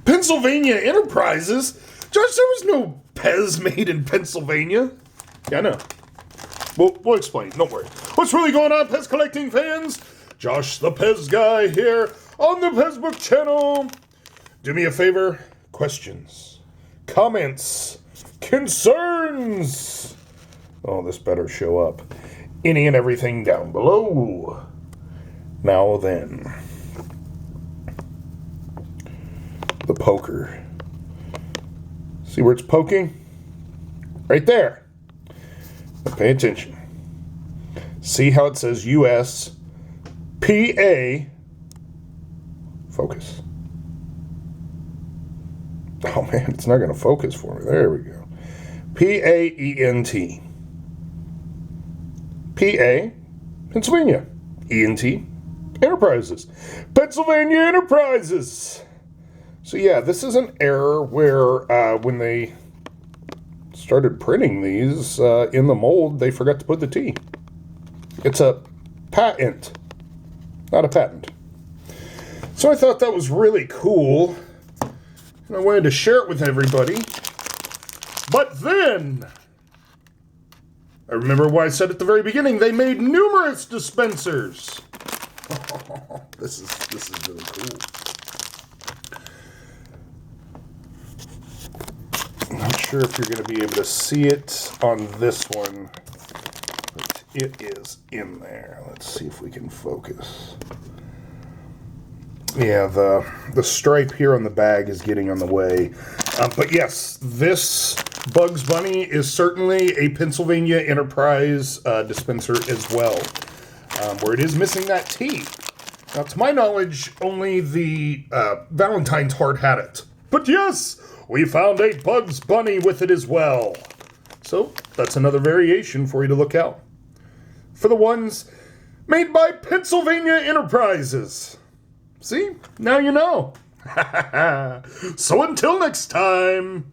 Pennsylvania Enterprises? Josh, there was no PEZ made in Pennsylvania. Yeah, I know. We'll explain. Don't worry. What's really going on, PEZ collecting fans? Josh the PEZ guy here on the PEZ Book channel. Do me a favor. Questions, comments, concerns. Oh, this better show up. Any and everything down below. Now then. The poker. See where it's poking? Right there. Now pay attention. See how it says US PA. Focus. Oh man, it's not going to focus for me. There we go. PAENT. PA, Pennsylvania. ENT, Enterprises. Pennsylvania Enterprises. So yeah, this is an error where when they started printing these in the mold, they forgot to put the T. It's a patent, not a patent. So I thought that was really cool, and I wanted to share it with everybody. But then, I remember why I said at the very beginning, they made numerous dispensers. Oh, this is really cool. I'm not sure if you're going to be able to see it on this one, but it is in there. Let's see if we can focus. Yeah, the stripe here on the bag is getting on the way. But yes, this Bugs Bunny is certainly a Pennsylvania Enterprise dispenser as well, where it is missing that T. Now, to my knowledge, only the Valentine's Heart had it. But yes, we found a Bugs Bunny with it as well. So that's another variation for you to look out. For the ones made by Pennsylvania Enterprises. See? Now you know. So until next time.